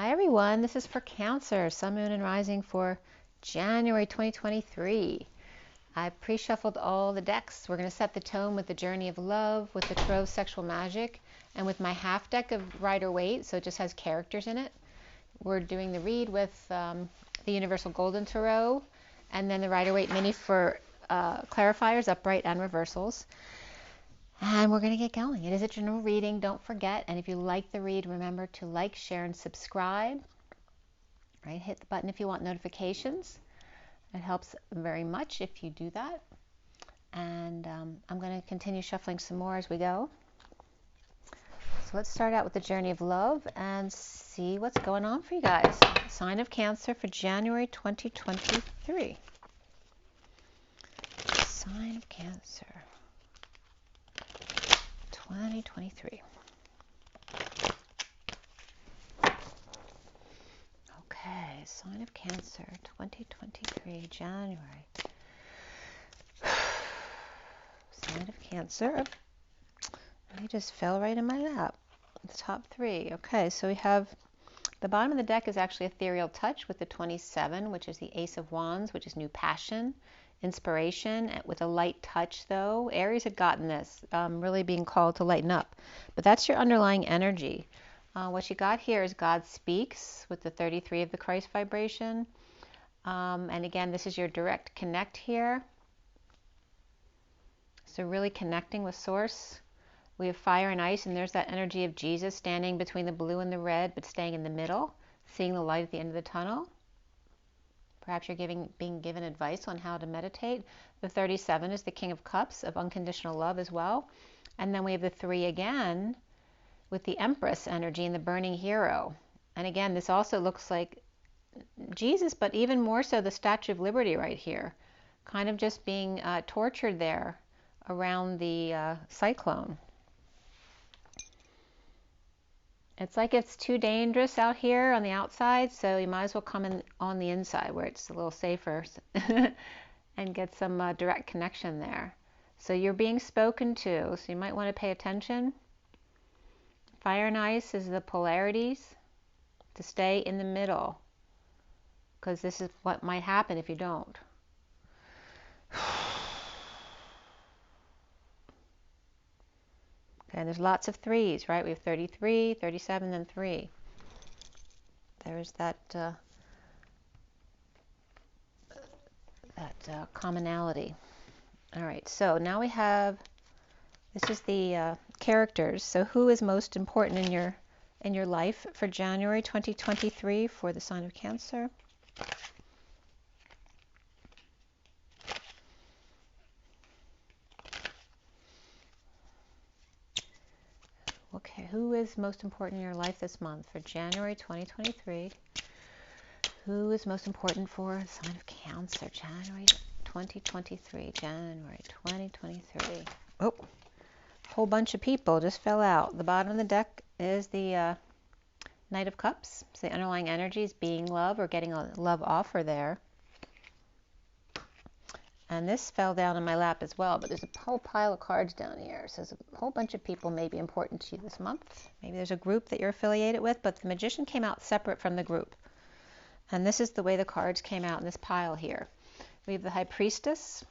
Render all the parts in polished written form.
Hi everyone, this is for Cancer, Sun, Moon, and Rising for January 2023. I pre-shuffled all the decks. We're going to set the tone with the Journey of Love, with the Tarot of Sexual Magic, and with my half deck of Rider-Waite, so it just has characters in it. We're doing the read with the Universal Golden Tarot, and then the Rider-Waite Mini for clarifiers, upright and reversals. And we're going to get going. It is a general reading, don't forget. And if you like the read, remember to like, share, and subscribe. Right? Hit the button if you want notifications. It helps very much if you do that. And I'm going to continue shuffling some more as we go. So let's start out with the Journey of Love and see what's going on for you guys. Sign of Cancer for January 2023. Sign of Cancer 2023. Okay, Sign of Cancer 2023, January. Sign of Cancer. He just fell right in my lap. The top three. Okay, so we have the bottom of the deck is actually Ethereal Touch with the 27, which is the Ace of Wands, which is new passion, inspiration, with a light touch though. Aries had gotten this, really being called to lighten up. But that's your underlying energy. What you got here is God Speaks with the 33 of the Christ vibration. And again, this is your direct connect here. So really connecting with Source. We have Fire and Ice, and there's that energy of Jesus standing between the blue and the red, but staying in the middle, seeing the light at the end of the tunnel. Perhaps you're being given advice on how to meditate. The 37 is the King of Cups, of unconditional love as well. And then we have the 3 again with the Empress energy and the Burning Hero. And again, this also looks like Jesus, but even more so the Statue of Liberty right here. Kind of just being tortured there around the cyclone. It's like it's too dangerous out here on the outside, so you might as well come in on the inside where it's a little safer and get some direct connection there. So you're being spoken to, so you might want to pay attention. Fire and Ice is the polarities, to stay in the middle, because this is what might happen if you don't. Okay, there's lots of 3s, right? We have 33, 37, and 3. There's that commonality. All right, so now we have, this is the characters. So who is most important in your life for January 2023 for the sign of Cancer? Okay, who is most important in your life this month for January 2023? Who is most important for the sign of Cancer? January 2023. January 2023. Oh, a whole bunch of people just fell out. The bottom of the deck is the Knight of Cups. So the underlying energy is being love or getting a love offer there. And this fell down in my lap as well, but there's a whole pile of cards down here. So there's a whole bunch of people may be important to you this month. Maybe there's a group that you're affiliated with, but the Magician came out separate from the group. And this is the way the cards came out in this pile here. We have the High Priestess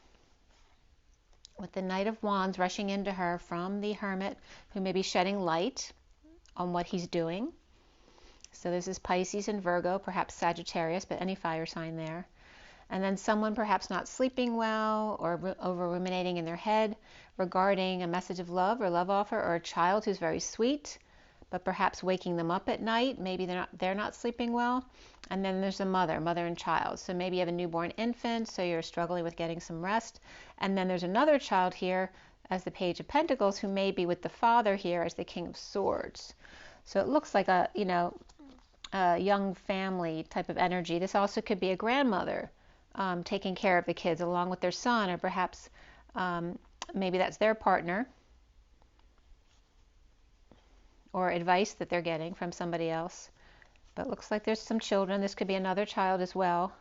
with the Knight of Wands rushing into her from the Hermit, who may be shedding light on what he's doing. So this is Pisces and Virgo, perhaps Sagittarius, but any fire sign there. And then someone perhaps not sleeping well or over ruminating in their head regarding a message of love or love offer, or a child who's very sweet, but perhaps waking them up at night. Maybe they're not sleeping well. And then there's a mother and child. So maybe you have a newborn infant, so you're struggling with getting some rest. And then there's another child here as the Page of Pentacles, who may be with the father here as the King of Swords. So it looks like a young family type of energy. This also could be a grandmother taking care of the kids along with their son, or perhaps maybe that's their partner, or advice that they're getting from somebody else. But it looks like there's some children. This could be another child as well.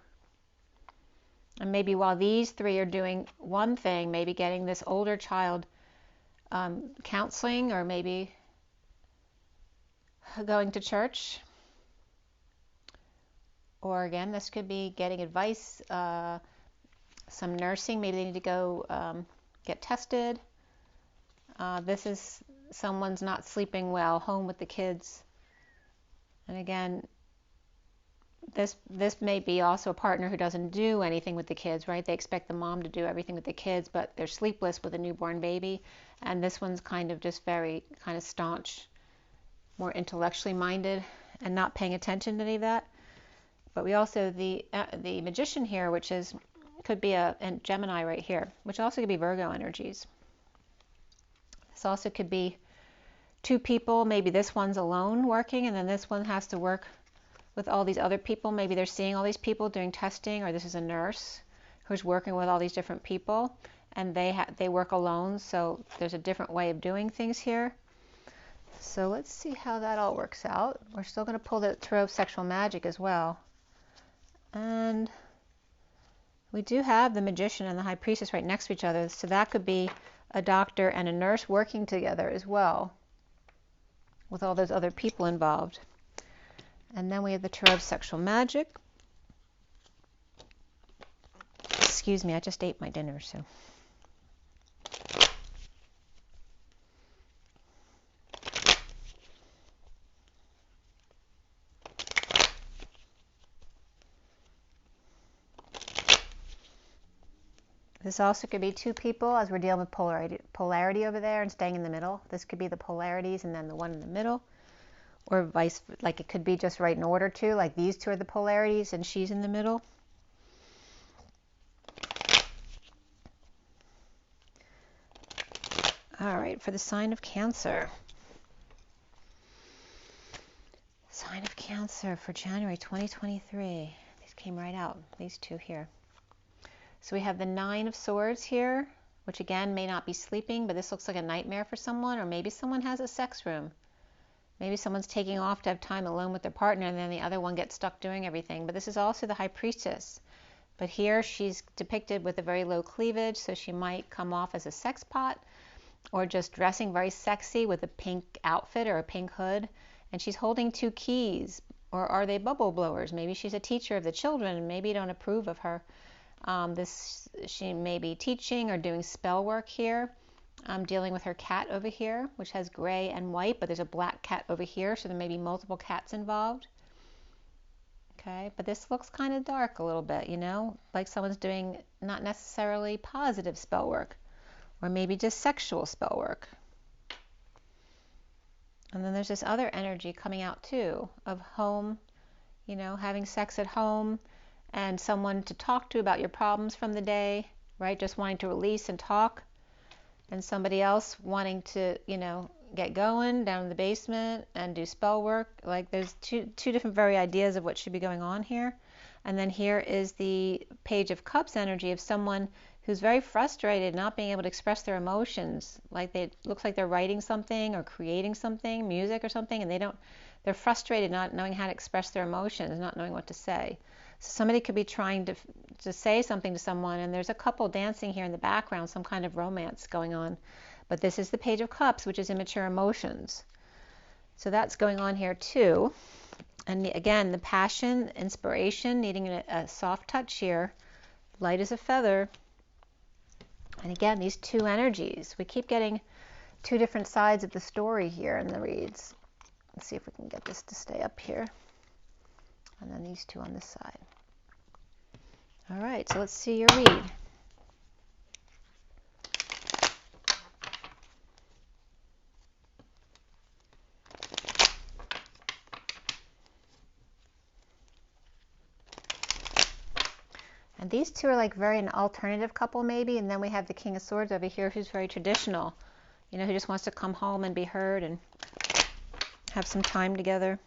And maybe while these 3 are doing one thing, maybe getting this older child counseling, or maybe going to church. Or again, this could be getting advice, some nursing. Maybe they need to go get tested. This is someone's not sleeping well, home with the kids. And again, this may be also a partner who doesn't do anything with the kids, right? They expect the mom to do everything with the kids, but they're sleepless with a newborn baby. And this one's kind of just very kind of staunch, more intellectually minded, and not paying attention to any of that. But we also, the Magician here, which is, could be a Gemini right here, which also could be Virgo energies. This also could be two people. Maybe this one's alone working, and then this one has to work with all these other people. Maybe they're seeing all these people doing testing, or this is a nurse who's working with all these different people, and they work alone, so there's a different way of doing things here. So let's see how that all works out. We're still going to pull the Tarot of Sexual Magic as well. And we do have the Magician and the High Priestess right next to each other, so that could be a doctor and a nurse working together as well, with all those other people involved. And then we have the Tarot of Sexual Magic. Excuse me, I just ate my dinner, so. This also could be two people, as we're dealing with polarity over there and staying in the middle. This could be the polarities and then the one in the middle. Or vice, like it could be just right in order too, like these two are the polarities and she's in the middle. All right, for the sign of Cancer. Sign of Cancer for January 2023. These came right out, these two here. So we have the Nine of Swords here, which again may not be sleeping, but this looks like a nightmare for someone, or maybe someone has a sex room. Maybe someone's taking off to have time alone with their partner, and then the other one gets stuck doing everything. But this is also the High Priestess. But here she's depicted with a very low cleavage, so she might come off as a sex pot, or just dressing very sexy with a pink outfit or a pink hood. And she's holding two keys, or are they bubble blowers? Maybe she's a teacher of the children, and maybe you don't approve of her. She may be teaching or doing spell work here. I'm dealing with her cat over here, which has gray and white, but there's a black cat over here, so there may be multiple cats involved. Okay, but this looks kind of dark a little bit, you know, like someone's doing not necessarily positive spell work, or maybe just sexual spell work. And then there's this other energy coming out too, of home, you know, having sex at home, and someone to talk to about your problems from the day, right? Just wanting to release and talk. And somebody else wanting to, you know, get going down in the basement and do spell work. Like there's two different very ideas of what should be going on here. And then here is the Page of Cups energy of someone who's very frustrated not being able to express their emotions. Like it looks like they're writing something or creating something, music or something, and they're frustrated not knowing how to express their emotions, not knowing what to say. So somebody could be trying to say something to someone, and there's a couple dancing here in the background, some kind of romance going on. But this is the Page of Cups, which is immature emotions. So that's going on here too. And again, the passion, inspiration, needing a soft touch here, light as a feather. And again, these two energies. We keep getting two different sides of the story here in the reads. Let's see if we can get this to stay up here. And then these two on this side. All right, so let's see your read. And these two are like very an alternative couple maybe, and then we have the King of Swords over here who's very traditional, you know, who just wants to come home and be heard and have some time together.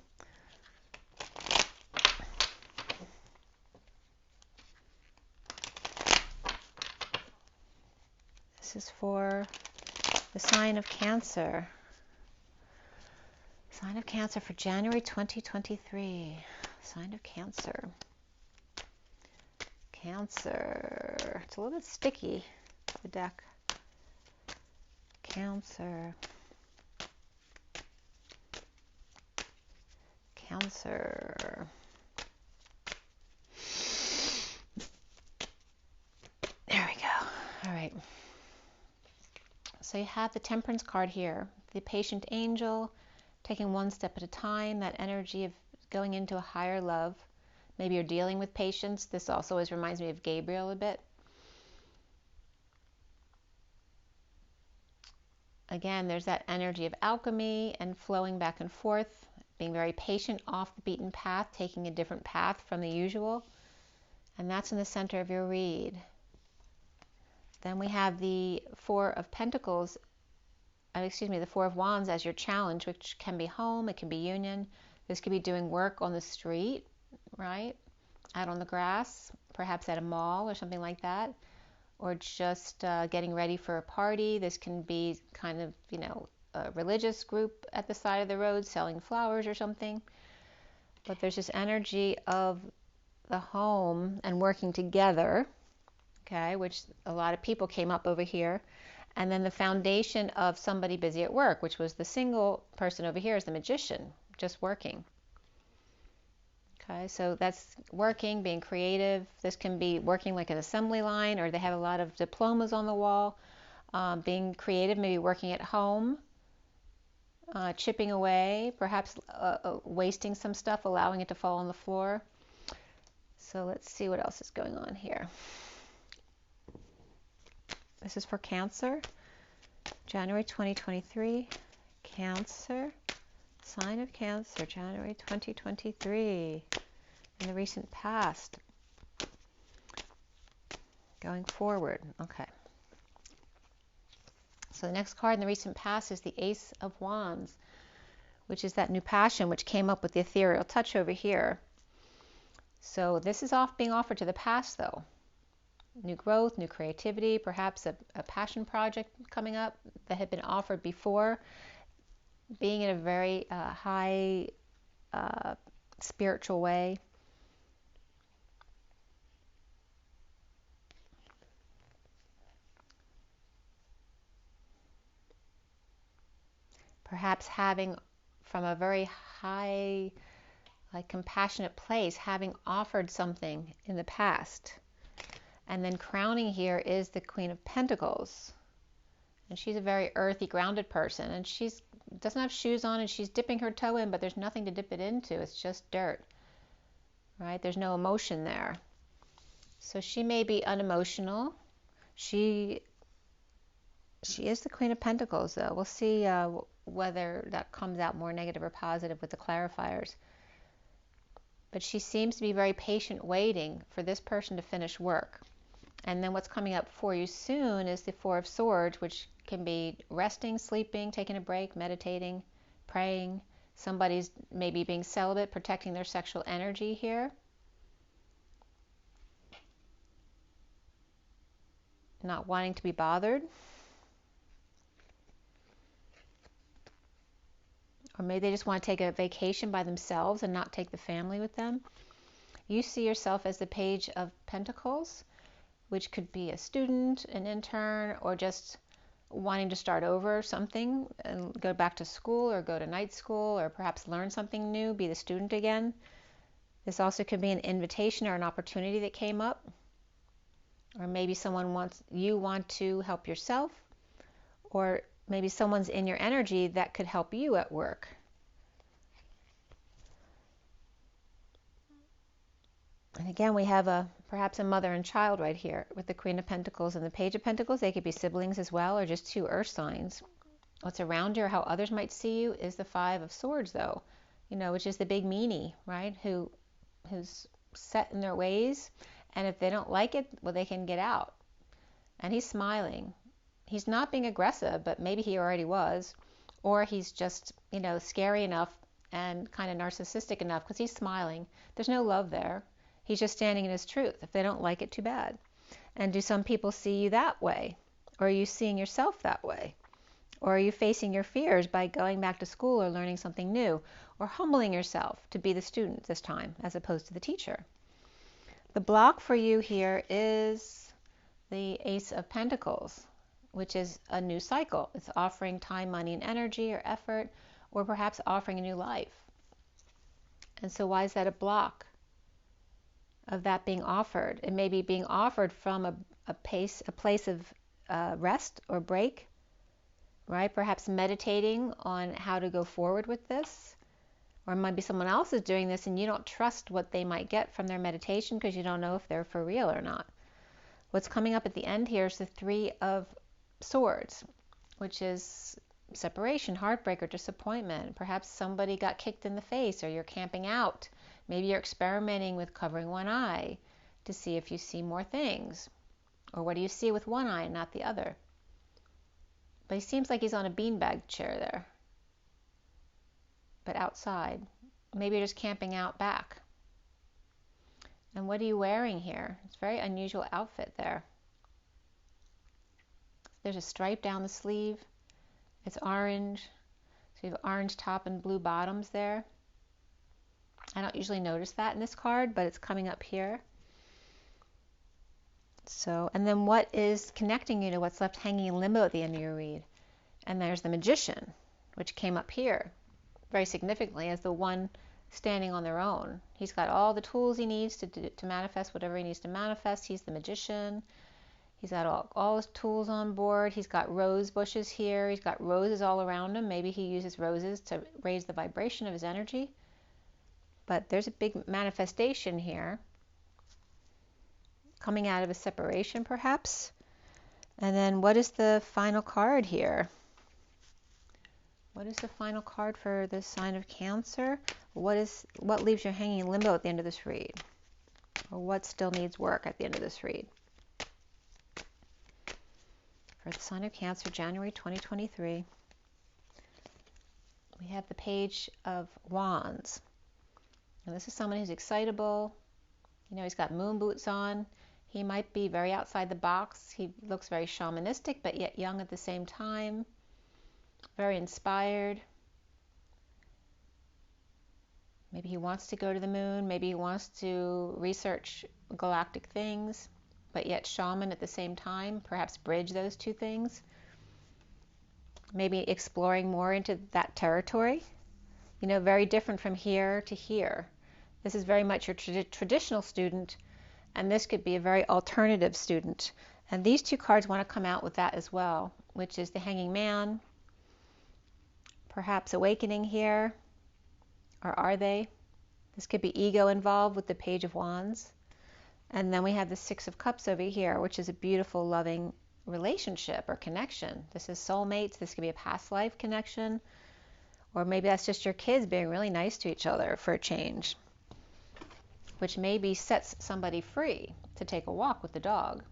This is for the sign of Cancer. Sign of Cancer for January 2023. Sign of Cancer. Cancer. It's a little bit sticky, the deck. Cancer. Cancer. So you have the Temperance card here, the patient angel, taking one step at a time, that energy of going into a higher love. Maybe you're dealing with patience. This also always reminds me of Gabriel a bit. Again, there's that energy of alchemy and flowing back and forth, being very patient, off the beaten path, taking a different path from the usual. And that's in the center of your read. Then we have the Four of Pentacles, the Four of Wands as your challenge, which can be home, it can be union. This could be doing work on the street, right? Out on the grass, perhaps at a mall or something like that. Or just getting ready for a party. This can be kind of, a religious group at the side of the road selling flowers or something. But there's this energy of the home and working together, okay, which a lot of people came up over here. And then the foundation of somebody busy at work, which was the single person over here is the Magician, just working. Okay, so that's working, being creative. This can be working like an assembly line, or they have a lot of diplomas on the wall. Being creative, maybe working at home, chipping away, perhaps wasting some stuff, allowing it to fall on the floor. So let's see what else is going on here. This is for Cancer, January 2023. Cancer. Sign of Cancer, January 2023, in the recent past, going forward. Okay. So the next card in the recent past is the Ace of Wands, which is that new passion which came up with the ethereal touch over here. So this is being offered to the past, though. New growth, new creativity, perhaps a passion project coming up that had been offered before. Being in a very high spiritual way. Perhaps having from a very high, compassionate place, having offered something in the past. And then crowning here is the Queen of Pentacles. And she's a very earthy, grounded person. And she's doesn't have shoes on, and she's dipping her toe in, but there's nothing to dip it into. It's just dirt, right? There's no emotion there. So she may be unemotional. She is the Queen of Pentacles, though. We'll see whether that comes out more negative or positive with the clarifiers. But she seems to be very patient, waiting for this person to finish work. And then what's coming up for you soon is the Four of Swords, which can be resting, sleeping, taking a break, meditating, praying. Somebody's maybe being celibate, protecting their sexual energy here. Not wanting to be bothered. Or maybe they just want to take a vacation by themselves and not take the family with them. You see yourself as the Page of Pentacles, which could be a student, an intern, or just wanting to start over something and go back to school or go to night school or perhaps learn something new, be the student again. This also could be an invitation or an opportunity that came up. Or maybe you want to help yourself, or maybe someone's in your energy that could help you at work. And again, we have perhaps a mother and child right here with the Queen of Pentacles and the Page of Pentacles. They could be siblings as well, or just two earth signs. What's around you or how others might see you is the Five of Swords, though, which is the big meanie, right? Who's set in their ways, and if they don't like it, well, they can get out. And he's smiling. He's not being aggressive, but maybe he already was, or he's just, scary enough and kind of narcissistic enough because he's smiling. There's no love there. He's just standing in his truth. If they don't like it, too bad. And do some people see you that way? Or are you seeing yourself that way? Or are you facing your fears by going back to school or learning something new? Or humbling yourself to be the student this time as opposed to the teacher? The block for you here is the Ace of Pentacles, which is a new cycle. It's offering time, money, and energy or effort, or perhaps offering a new life. And so why is that a block of that being offered? It may be being offered from a place of rest or break, right? Perhaps meditating on how to go forward with this. Or maybe someone else is doing this and you don't trust what they might get from their meditation because you don't know if they're for real or not. What's coming up at the end here is the Three of Swords, which is separation, heartbreak, or disappointment. Perhaps somebody got kicked in the face, or you're camping out. Maybe you're experimenting with covering one eye to see if you see more things. Or what do you see with one eye and not the other? But he seems like he's on a beanbag chair there, but outside. Maybe you're just camping out back. And what are you wearing here? It's a very unusual outfit there. There's a stripe down the sleeve. It's orange. So you have orange top and blue bottoms there. I don't usually notice that in this card, but it's coming up here. So, and then what is connecting you to what's left hanging in limbo at the end of your read? And there's the Magician, which came up here very significantly as the one standing on their own. He's got all the tools he needs to manifest whatever he needs to manifest. He's the magician. He's got all his tools on board. He's got rose bushes here. He's got roses all around him. Maybe he uses roses to raise the vibration of his energy. But there's a big manifestation here coming out of a separation, perhaps. And then what is the final card here? What is the final card for the sign of Cancer? What leaves you hanging in limbo at the end of this read? Or what still needs work at the end of this read? For the sign of Cancer, January 2023, we have the Page of Wands. And this is someone who's excitable. You know, he's got moon boots on. He might be very outside the box. He looks very shamanistic, but yet young at the same time. Very inspired. Maybe he wants to go to the moon. Maybe he wants to research galactic things, but yet shaman at the same time. Perhaps bridge those two things. Maybe exploring more into that territory. You know, very different from here to here. This is very much your traditional student, and this could be a very alternative student. And these two cards want to come out with that as well, which is the Hanging Man. Perhaps awakening here, or are they? This could be ego involved with the Page of Wands. And then we have the Six of Cups over here, which is a beautiful, loving relationship or connection. This is soulmates. This could be a past life connection. Or maybe that's just your kids being really nice to each other for a change, which maybe sets somebody free to take a walk with the dog.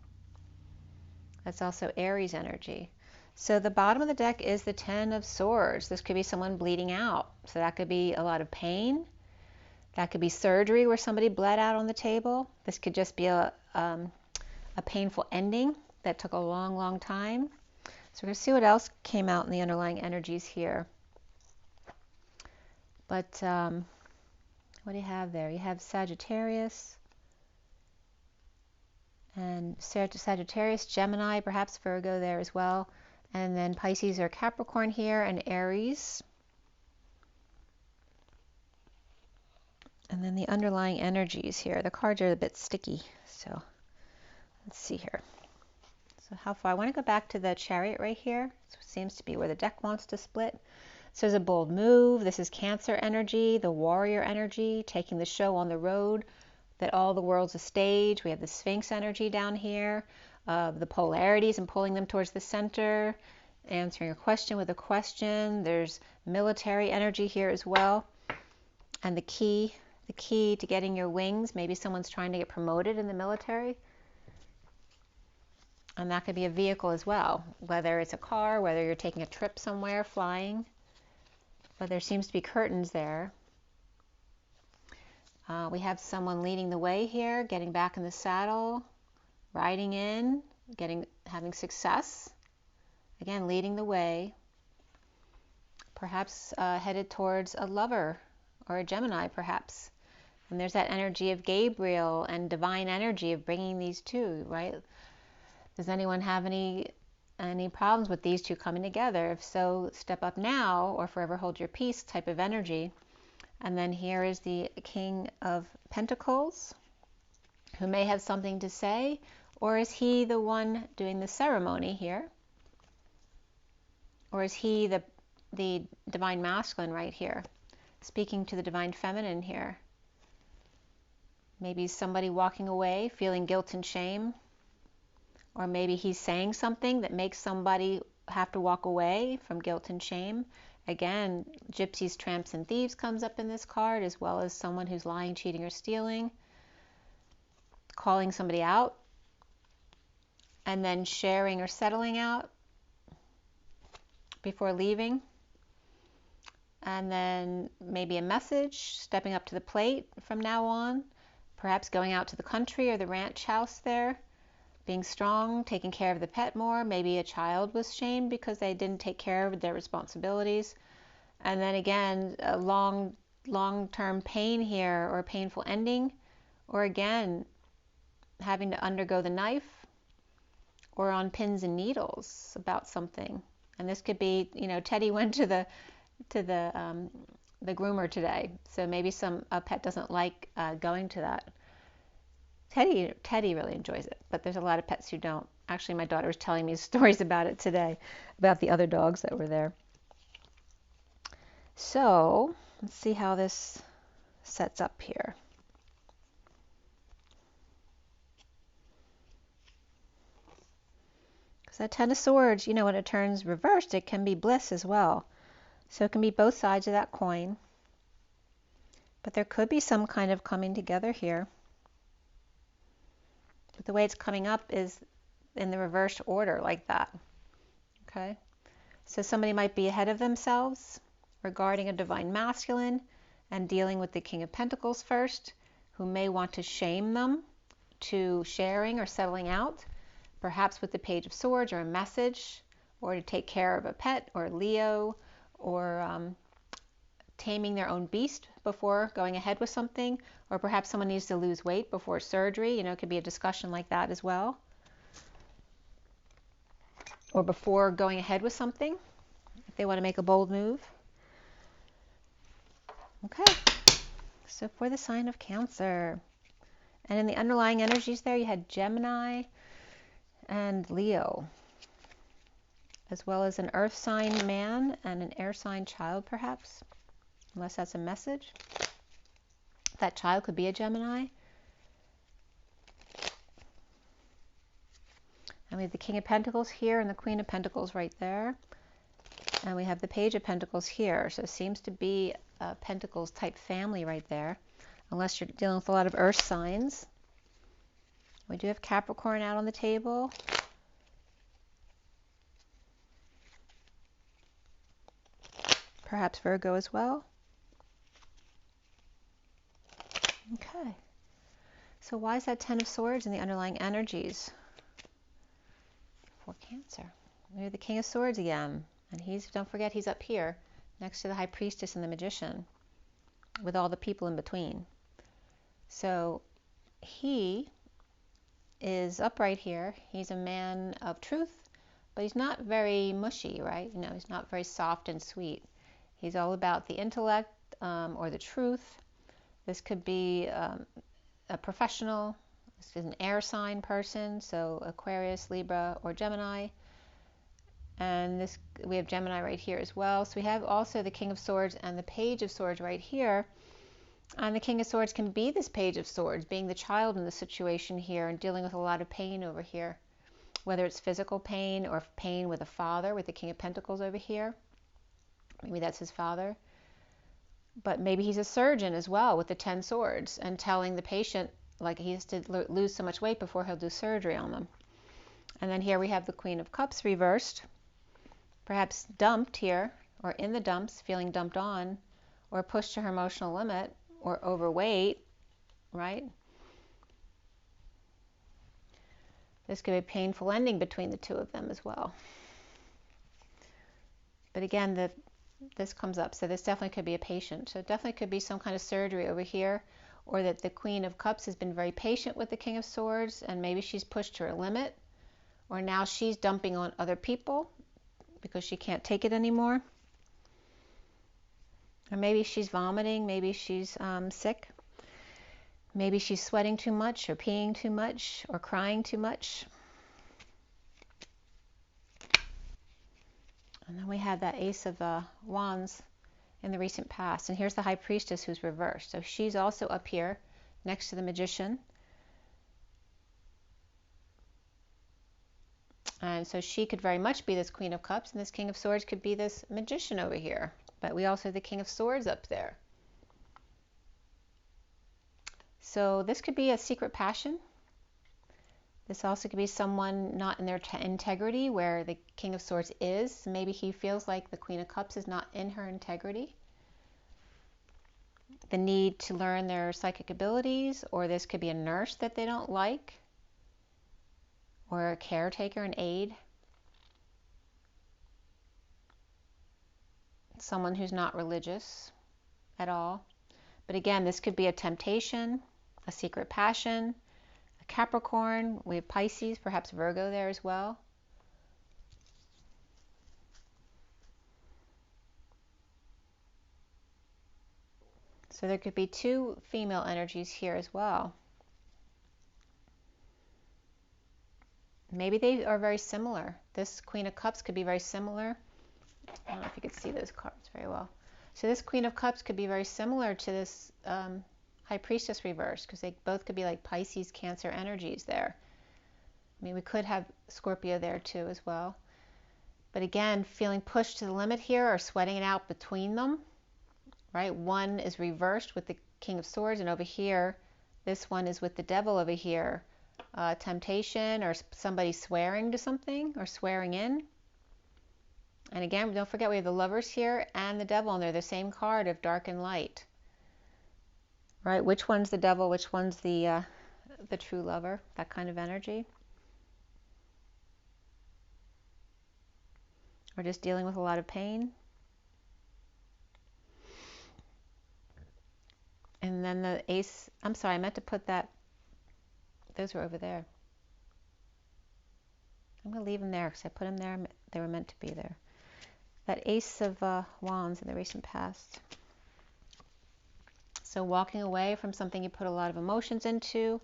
That's also Aries energy. So the bottom of the deck is the Ten of Swords. This could be someone bleeding out. So that could be a lot of pain. That could be surgery where somebody bled out on the table. This could just be a painful ending that took a long, long time. So we're going to see what else came out in the underlying energies here. But what do you have there? You have Sagittarius. And Sagittarius, Gemini, perhaps Virgo there as well. And then Pisces or Capricorn here, and Aries. And then the underlying energies here. The cards are a bit sticky, so let's see here. So how far? I want to go back to the Chariot right here. So it seems to be where the deck wants to split. So there's a bold move. This is Cancer energy, the warrior energy, taking the show on the road, that all the world's a stage. We have the Sphinx energy down here, the polarities and pulling them towards the center, answering a question with a question. There's military energy here as well. And the key to getting your wings. Maybe someone's trying to get promoted in the military. And that could be a vehicle as well, whether it's a car, whether you're taking a trip somewhere, flying. But there seems to be curtains there. We have someone leading the way here, getting back in the saddle, riding in, having success. Again, leading the way. Perhaps headed towards a lover or a Gemini, perhaps. And there's that energy of Gabriel and divine energy of bringing these two, right? Does anyone have any problems with these two coming together? If so, step up now or forever hold your peace type of energy. And then here is the King of Pentacles, who may have something to say, or is he the one doing the ceremony here? Or is he the divine masculine right here, speaking to the divine feminine here? Maybe somebody walking away, feeling guilt and shame. Or maybe he's saying something that makes somebody have to walk away from guilt and shame. Again, gypsies, tramps, and thieves comes up in this card, as well as someone who's lying, cheating, or stealing. Calling somebody out. And then sharing or settling out before leaving. And then maybe a message, stepping up to the plate from now on. Perhaps going out to the country or the ranch house there. Being strong, taking care of the pet more. Maybe a child was shamed because they didn't take care of their responsibilities. And then again, a long-term pain here, or a painful ending. Or again, having to undergo the knife, or on pins and needles about something. And this could be, you know, Teddy went to the groomer today, so maybe a pet doesn't like going to that. Teddy really enjoys it, but there's a lot of pets who don't. Actually, my daughter was telling me stories about it today, about the other dogs that were there. So let's see how this sets up here. Because that Ten of Swords, you know, when it turns reversed, it can be bliss as well. So it can be both sides of that coin. But there could be some kind of coming together here. But the way it's coming up is in the reversed order, like that. Okay? So somebody might be ahead of themselves regarding a divine masculine and dealing with the King of Pentacles first, who may want to shame them to sharing or settling out, perhaps with the Page of Swords or a message, or to take care of a pet or Leo, or taming their own beast before going ahead with something, or perhaps someone needs to lose weight before surgery. You know, it could be a discussion like that as well. Or before going ahead with something, if they want to make a bold move. Okay, so for the sign of Cancer. And in the underlying energies there, you had Gemini and Leo, as well as an earth sign man and an air sign child, perhaps, unless that's a message. That child could be a Gemini. And we have the King of Pentacles here and the Queen of Pentacles right there. And we have the Page of Pentacles here. So it seems to be a Pentacles type family right there, unless you're dealing with a lot of earth signs. We do have Capricorn out on the table. Perhaps Virgo as well. Okay. So why is that Ten of Swords in the underlying energies for Cancer? We have the King of Swords again. And don't forget, he's up here next to the High Priestess and the Magician with all the people in between. So he is up right here. He's a man of truth, but he's not very mushy, right? You know, he's not very soft and sweet. He's all about the intellect or the truth. This could be a professional. This is an air sign person, so Aquarius, Libra, or Gemini. And we have Gemini right here as well. So we have also the King of Swords and the Page of Swords right here. And the King of Swords can be this Page of Swords, being the child in the situation here and dealing with a lot of pain over here, whether it's physical pain or pain with a father, with the King of Pentacles over here. Maybe that's his father. But maybe he's a surgeon as well with the 10 swords and telling the patient like he has to lose so much weight before he'll do surgery on them. And then here we have the Queen of Cups reversed, perhaps dumped here, or in the dumps, feeling dumped on, or pushed to her emotional limit, or overweight, right? This could be a painful ending between the two of them as well. But again, this comes up, so this definitely could be a patient. So it definitely could be some kind of surgery over here, or that the Queen of Cups has been very patient with the King of Swords, and maybe she's pushed to her limit, or now she's dumping on other people because she can't take it anymore. Or maybe she's vomiting, maybe she's sick. Maybe she's sweating too much, or peeing too much, or crying too much. And then we have that Ace of Wands in the recent past. And here's the High Priestess who's reversed. So she's also up here next to the Magician. And so she could very much be this Queen of Cups, and this King of Swords could be this Magician over here. But we also have the King of Swords up there. So this could be a secret passion. This also could be someone not in their integrity, where the King of Swords is. Maybe he feels like the Queen of Cups is not in her integrity. The need to learn their psychic abilities, or this could be a nurse that they don't like, or a caretaker, an aide. Someone who's not religious at all. But again, this could be a temptation, a secret passion, a Capricorn. We have Pisces, perhaps Virgo there as well. So there could be two female energies here as well. Maybe they are very similar. This Queen of Cups could be very similar. I don't know if you could see those cards very well. So this Queen of Cups could be very similar to this High Priestess reverse, because they both could be like Pisces, Cancer energies there. I mean, we could have Scorpio there too as well. But again, feeling pushed to the limit here, or sweating it out between them, right? One is reversed with the King of Swords, and over here, this one is with the Devil over here. Temptation, or somebody swearing to something, or swearing in. And again, don't forget we have the Lovers here and the Devil, and they're the same card of dark and light. Right? Which one's the Devil? Which one's the true lover? That kind of energy. Or just dealing with a lot of pain. And then the Ace, I'm sorry, I meant to put that, those were over there. I'm going to leave them there because I put them there. They were meant to be there. That Ace of Wands in the recent past. So walking away from something you put a lot of emotions into,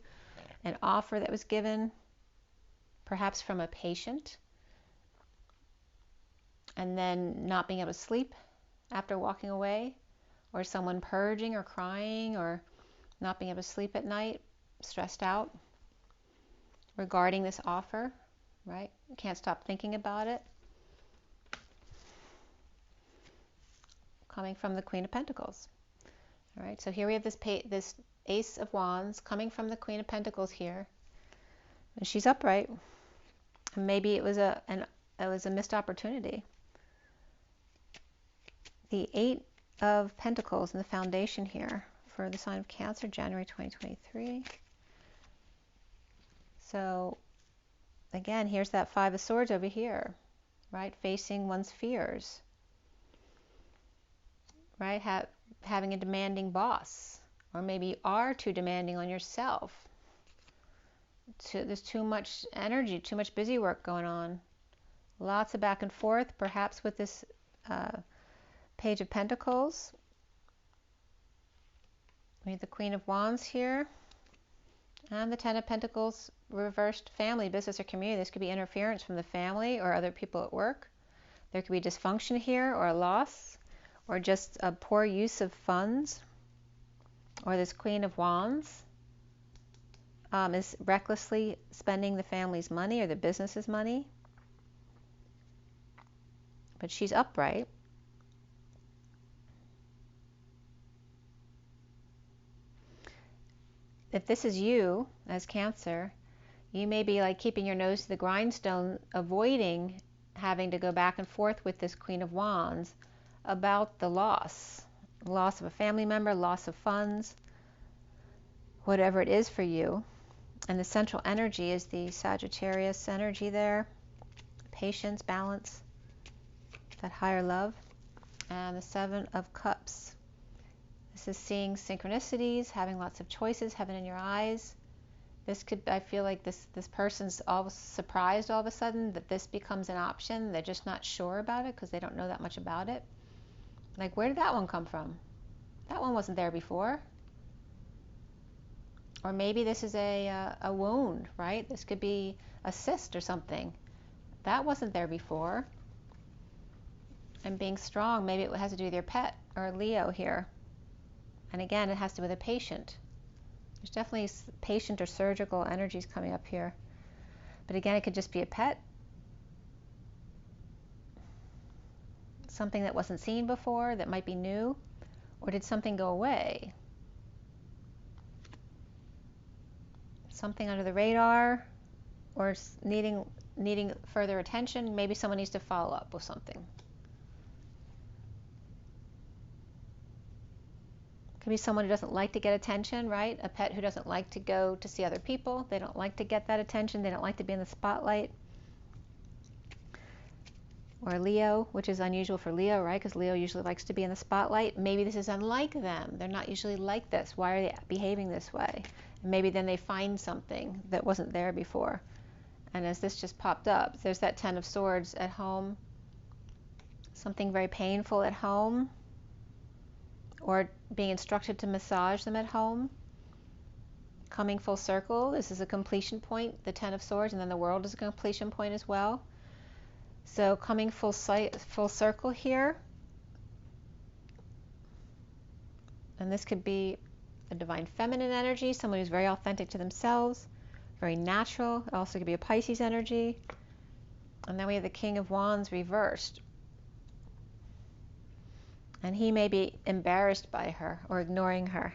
an offer that was given, perhaps from a patient, and then not being able to sleep after walking away, or someone purging or crying or not being able to sleep at night, stressed out regarding this offer, right? Can't stop thinking about it. Coming from the Queen of Pentacles. All right, so here we have this Ace of Wands coming from the Queen of Pentacles here, and she's upright. And maybe it was a missed opportunity. The Eight of Pentacles in the foundation here for the sign of Cancer, January 2023. So again, here's that Five of Swords over here, right? Facing one's fears, right? Having a demanding boss, or maybe you are too demanding on yourself. There's too much energy, too much busy work going on. Lots of back and forth, perhaps with this Page of Pentacles. We have the Queen of Wands here, and the Ten of Pentacles reversed. Family, business, or community. This could be interference from the family or other people at work. There could be dysfunction here, or a loss, or just a poor use of funds. Or this Queen of Wands is recklessly spending the family's money or the business's money. But she's upright. If this is you as Cancer, you may be like keeping your nose to the grindstone, avoiding having to go back and forth with this Queen of Wands about the loss of a family member, loss of funds, whatever it is for you. And the central energy is the Sagittarius energy there, patience, balance, that higher love. And the Seven of Cups. This is seeing synchronicities, having lots of choices, heaven in your eyes. This could, I feel like this person's all surprised all of a sudden that this becomes an option. They're just not sure about it because they don't know that much about it. Like, where did that one come from? That one wasn't there before. Or maybe this is a wound, right? This could be a cyst or something. That wasn't there before. and being strong. Maybe it has to do with your pet or Leo here. And again, it has to do with a patient. There's definitely patient or surgical energies coming up here. But again, it could just be a pet. Something that wasn't seen before, that might be new. Or did something go away? Something under the radar, or needing further attention. Maybe someone needs to follow up with something. Could be someone who doesn't like to get attention, right? A pet who doesn't like to go to see other people. They don't like to get that attention. They don't like to be in the spotlight. Or Leo, which is unusual for Leo, right? Because Leo usually likes to be in the spotlight. Maybe this is unlike them. They're not usually like this. Why are they behaving this way? And maybe then they find something that wasn't there before. And as this just popped up, there's that Ten of Swords at home. Something very painful at home. Or being instructed to massage them at home. Coming full circle. This is a completion point, the Ten of Swords, and then the World is a completion point as well. So coming full circle here. And this could be a divine feminine energy, someone who's very authentic to themselves, very natural. It also could be a Pisces energy. And then we have the King of Wands reversed. And he may be embarrassed by her or ignoring her.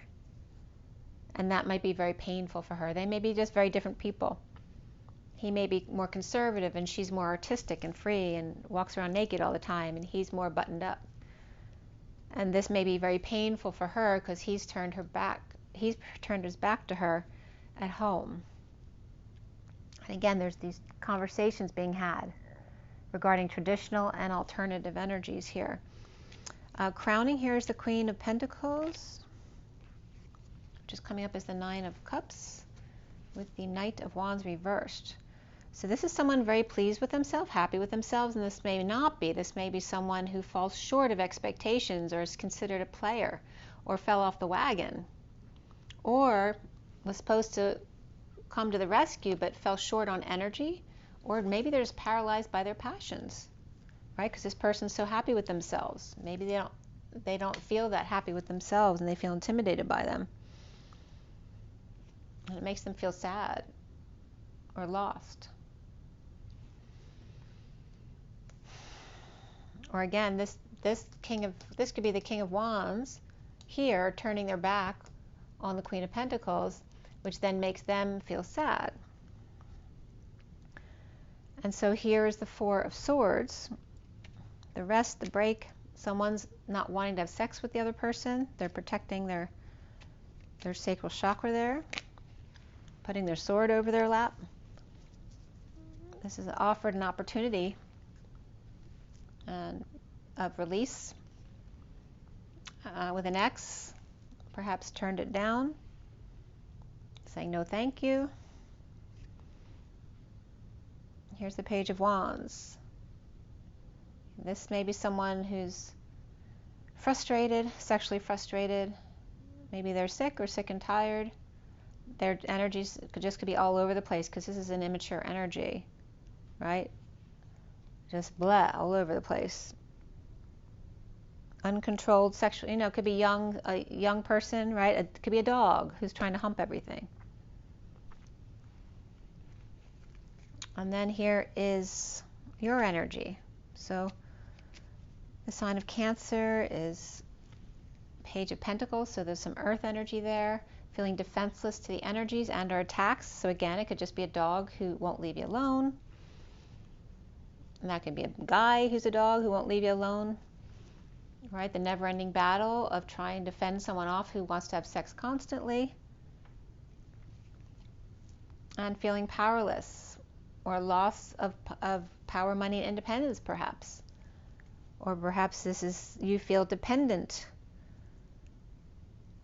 And that might be very painful for her. They may be just very different people. He may be more conservative and she's more artistic and free and walks around naked all the time, and he's more buttoned up. And this may be very painful for her because he's turned his back to her at home. And again, there's these conversations being had regarding traditional and alternative energies here. Crowning here is the Queen of Pentacles, which is coming up as the Nine of Cups with the Knight of Wands reversed. So this is someone very pleased with themselves, happy with themselves, and this may not be. This may be someone who falls short of expectations or is considered a player or fell off the wagon or was supposed to come to the rescue but fell short on energy, or maybe they're just paralyzed by their passions, right? Because this person's so happy with themselves. Maybe they don't feel that happy with themselves and they feel intimidated by them. And it makes them feel sad or lost. Or again, this could be the King of Wands here turning their back on the Queen of Pentacles, which then makes them feel sad. And so here is the Four of Swords. The rest, the break, someone's not wanting to have sex with the other person. They're protecting their sacral chakra there, putting their sword over their lap. This is offered an opportunity of release with an ex, perhaps turned it down, saying no thank you. Here's the Page of Wands. This may be someone who's frustrated, sexually frustrated. Maybe they're sick or sick and tired. Their energies could be all over the place because this is an immature energy, right? Just blah, all over the place. Uncontrolled sexual, it could be a young person, right? It could be a dog who's trying to hump everything. And then here is your energy. So the sign of Cancer is Page of Pentacles, so there's some earth energy there, feeling defenseless to the energies and or attacks. So again, it could just be a dog who won't leave you alone. And that could be a guy who's a dog who won't leave you alone, right? The never-ending battle of trying to fend someone off who wants to have sex constantly. And feeling powerless or loss of power, money, and independence, perhaps. Or perhaps this is you feel dependent,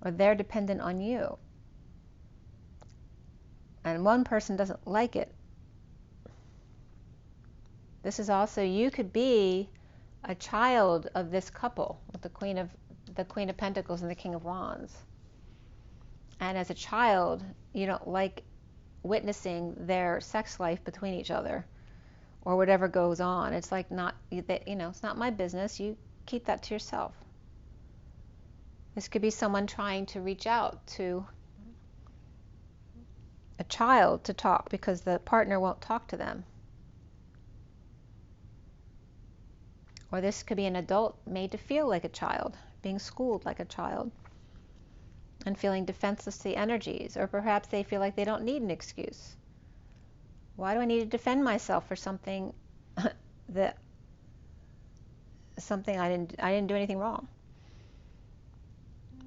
or they're dependent on you. And one person doesn't like it. This is also, you could be a child of this couple with the Queen of Pentacles and the King of Wands. And as a child, you don't like witnessing their sex life between each other, or whatever goes on. It's like not, it's not my business. You keep that to yourself. This could be someone trying to reach out to a child to talk because the partner won't talk to them. Or this could be an adult made to feel like a child, being schooled like a child, and feeling defenseless to the energies. Or perhaps they feel like they don't need an excuse. Why do I need to defend myself for something I didn't do anything wrong?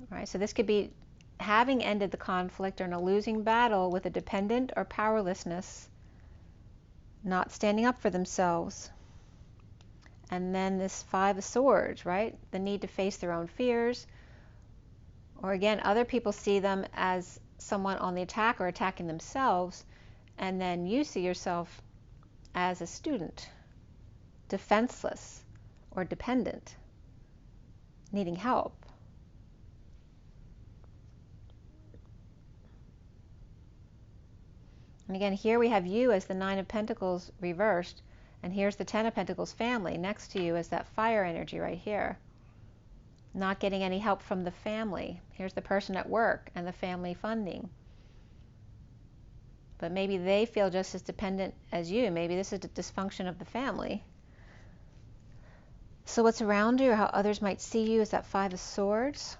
Right? So this could be having ended the conflict or in a losing battle with a dependent or powerlessness, not standing up for themselves. And then this 5 of Swords, right? The need to face their own fears. Or again, other people see them as someone on the attack or attacking themselves, and then you see yourself as a student, defenseless or dependent, needing help. And again, here we have you as the 9 of Pentacles reversed, and here's the 10 of Pentacles family next to you as that fire energy right here. Not getting any help from the family. Here's the person at work and the family funding. But maybe they feel just as dependent as you. Maybe this is the dysfunction of the family. So what's around you or how others might see you is that 5 of Swords.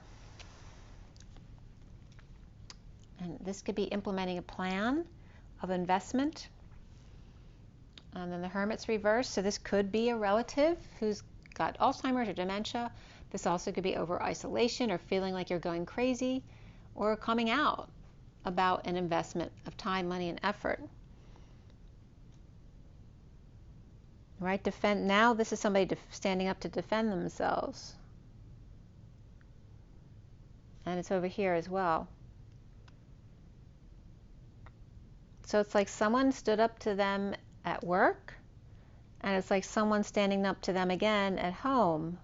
And this could be implementing a plan of investment. And then the Hermit's reversed. So this could be a relative who's got Alzheimer's or dementia. This also could be over isolation or feeling like you're going crazy, or coming out about an investment of time, money, and effort. Right? Now this is somebody standing up to defend themselves. And it's over here as well. So it's like someone stood up to them at work, and it's like someone standing up to them again at home.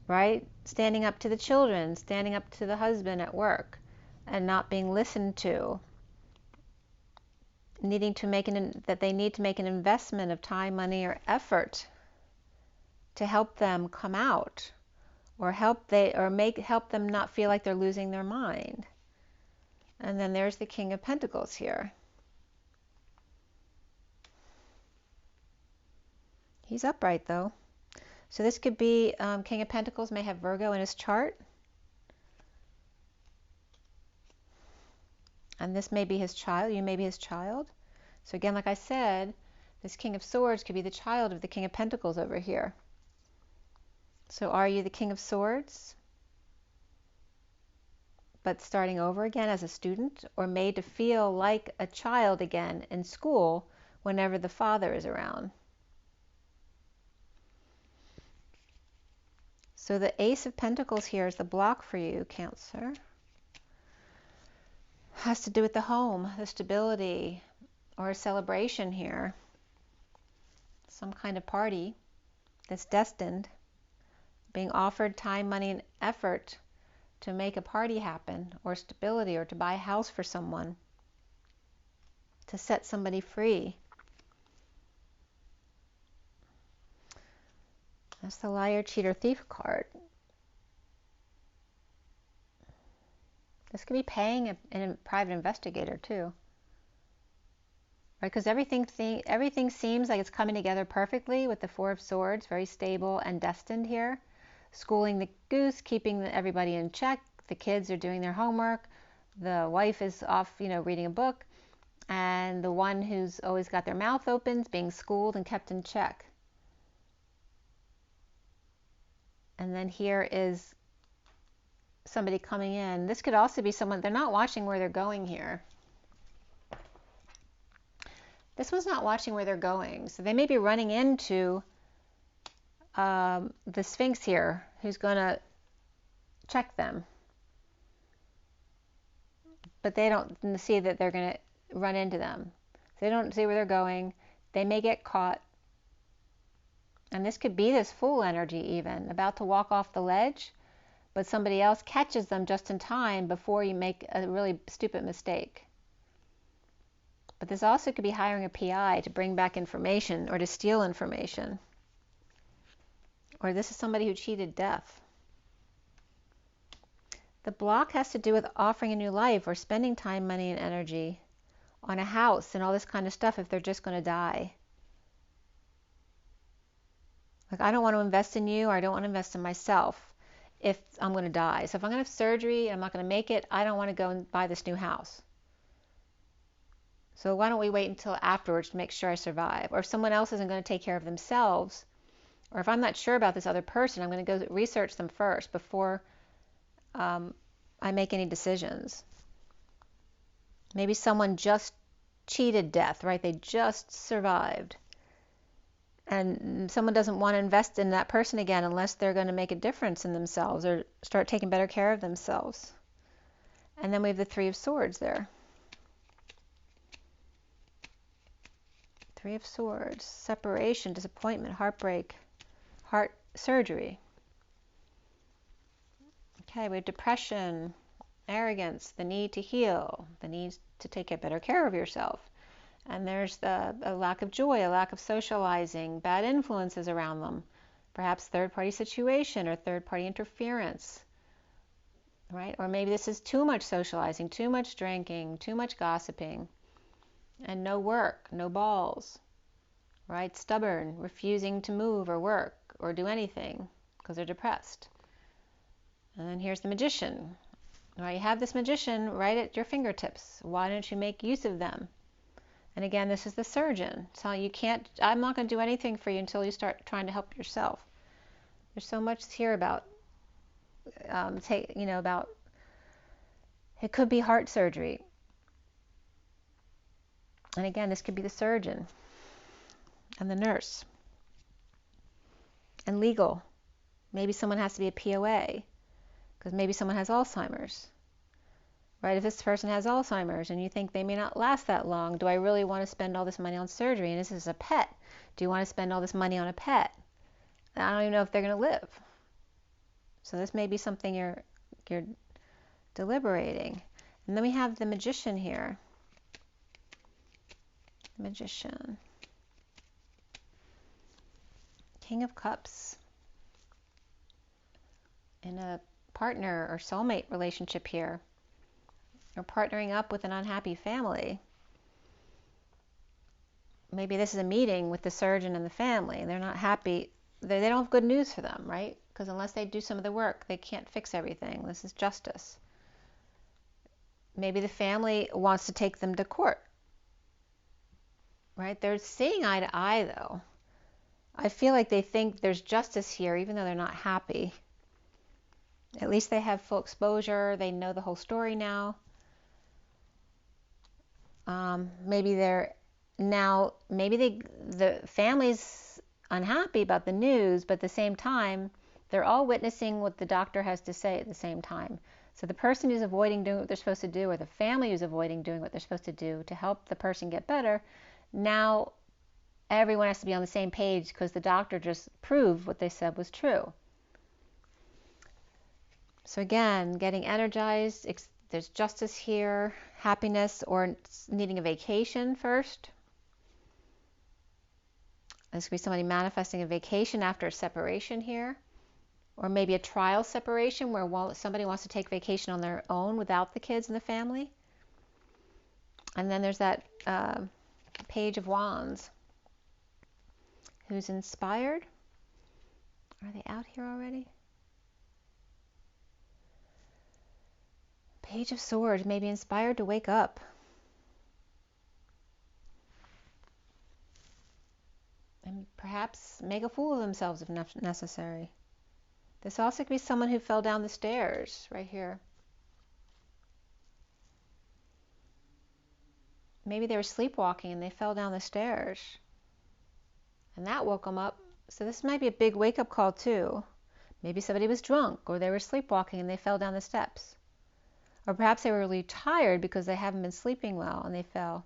Right? Standing up to the children, standing up to the husband at work, and not being listened to. Needing to make that they need to make an investment of time, money, or effort to help them come out, or help them not feel like they're losing their mind. And then there's the King of Pentacles here. He's upright though. So this could be King of Pentacles may have Virgo in his chart. And this may be his child. You may be his child. So again, like I said, this King of Swords could be the child of the King of Pentacles over here. So are you the King of Swords, but starting over again as a student, or made to feel like a child again in school whenever the father is around? So the Ace of Pentacles here is the block for you, Cancer. Has to do with the home, the stability, or a celebration here. Some kind of party that's destined, being offered time, money, and effort to make a party happen, or stability, or to buy a house for someone, to set somebody free. That's the Liar, Cheater, Thief card. This could be paying a private investigator too. Right? Because everything seems like it's coming together perfectly with the 4 of Swords, very stable and destined here. Schooling the goose, keeping everybody in check. The kids are doing their homework. The wife is off, reading a book. And the one who's always got their mouth open is being schooled and kept in check. And then here is somebody coming in. This could also be someone, they're not watching where they're going here. This one's not watching where they're going. So they may be running into the Sphinx here, who's going to check them. But they don't see that they're going to run into them. They don't see where they're going. They may get caught. And this could be this Fool energy even, about to walk off the ledge, but somebody else catches them just in time before you make a really stupid mistake. But this also could be hiring a PI to bring back information or to steal information. Or this is somebody who cheated death. The block has to do with offering a new life or spending time, money, and energy on a house and all this kind of stuff if they're just going to die. Like, I don't want to invest in you, or I don't want to invest in myself if I'm going to die. So if I'm going to have surgery and I'm not going to make it, I don't want to go and buy this new house. So why don't we wait until afterwards to make sure I survive? Or if someone else isn't going to take care of themselves, or if I'm not sure about this other person, I'm going to go research them first before I make any decisions. Maybe someone just cheated death, right? They just survived. And someone doesn't want to invest in that person again unless they're going to make a difference in themselves or start taking better care of themselves. And then we have the Three of Swords there. Three of Swords, separation, disappointment, heartbreak, heart surgery. Okay, we have depression, arrogance, the need to heal, the need to take better care of yourself. And there's a lack of joy, a lack of socializing, bad influences around them, perhaps third-party situation or third-party interference, right? Or maybe this is too much socializing, too much drinking, too much gossiping, and no work, no balls, right? Stubborn, refusing to move or work or do anything because they're depressed. And then here's the Magician. Right, you have this Magician right at your fingertips. Why don't you make use of them? And again, this is the Surgeon. So you can't, I'm not going to do anything for you until you start trying to help yourself. There's so much here about, about, it could be heart surgery. And again, this could be the Surgeon and the Nurse. And legal. Maybe someone has to be a POA because maybe someone has Alzheimer's. Right, if this person has Alzheimer's and you think they may not last that long, do I really want to spend all this money on surgery? And this is a pet. Do you want to spend all this money on a pet? And I don't even know if they're going to live. So this may be something you're deliberating. And then we have the Magician here. Magician. King of Cups. In a partner or soulmate relationship here. Or partnering up with an unhappy family. Maybe this is a meeting with the surgeon and the family, and they're not happy. They don't have good news for them, right? Because unless they do some of the work, they can't fix everything. This is justice. Maybe the family wants to take them to court, right? They're seeing eye to eye, though. I feel like they think there's justice here, even though they're not happy. At least they have full exposure. They know the whole story now. Maybe the family's unhappy about the news, but at the same time, they're all witnessing what the doctor has to say at the same time. So the person who's avoiding doing what they're supposed to do, or the family who's avoiding doing what they're supposed to do to help the person get better, now everyone has to be on the same page because the doctor just proved what they said was true. So again, getting energized, there's justice here, happiness, or needing a vacation first. This could be somebody manifesting a vacation after a separation here. Or maybe a trial separation where somebody wants to take vacation on their own without the kids and the family. And then there's that Page of Wands. Who's inspired? Are they out here already? Page of Swords, may be inspired to wake up. And perhaps make a fool of themselves if necessary. This also could be someone who fell down the stairs right here. Maybe they were sleepwalking and they fell down the stairs. And that woke them up. So this might be a big wake-up call too. Maybe somebody was drunk or they were sleepwalking and they fell down the steps. Or perhaps they were really tired because they haven't been sleeping well and they fell.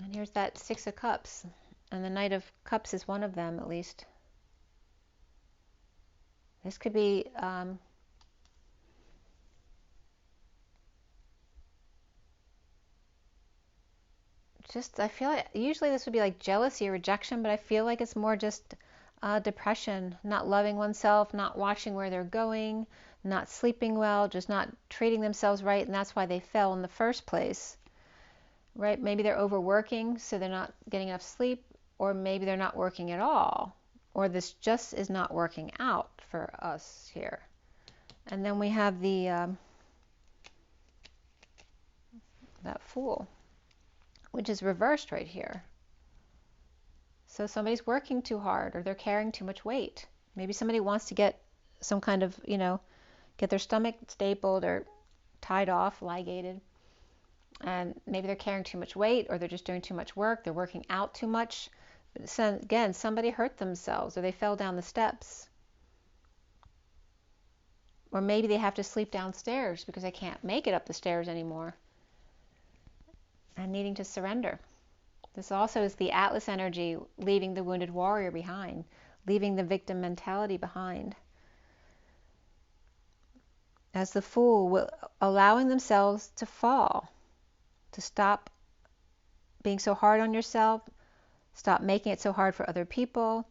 And here's that Six of Cups. And the Knight of Cups is one of them, at least. This could be just, I feel like usually this would be like jealousy or rejection, but I feel like it's more just depression, not loving oneself, not watching where they're going, not sleeping well, just not treating themselves right, and that's why they fell in the first place, right? Maybe they're overworking, so they're not getting enough sleep, or maybe they're not working at all, or this just is not working out for us here. And then we have the that Fool, which is reversed right here. So somebody's working too hard, or they're carrying too much weight. Maybe somebody wants to get some kind of, get their stomach stapled or tied off, ligated. And maybe they're carrying too much weight, or they're just doing too much work. They're working out too much. But again, somebody hurt themselves, or they fell down the steps. Or maybe they have to sleep downstairs because they can't make it up the stairs anymore. And needing to surrender. This also is the Atlas energy, leaving the wounded warrior behind, leaving the victim mentality behind. As the Fool, allowing themselves to fall, to stop being so hard on yourself, stop making it so hard for other people,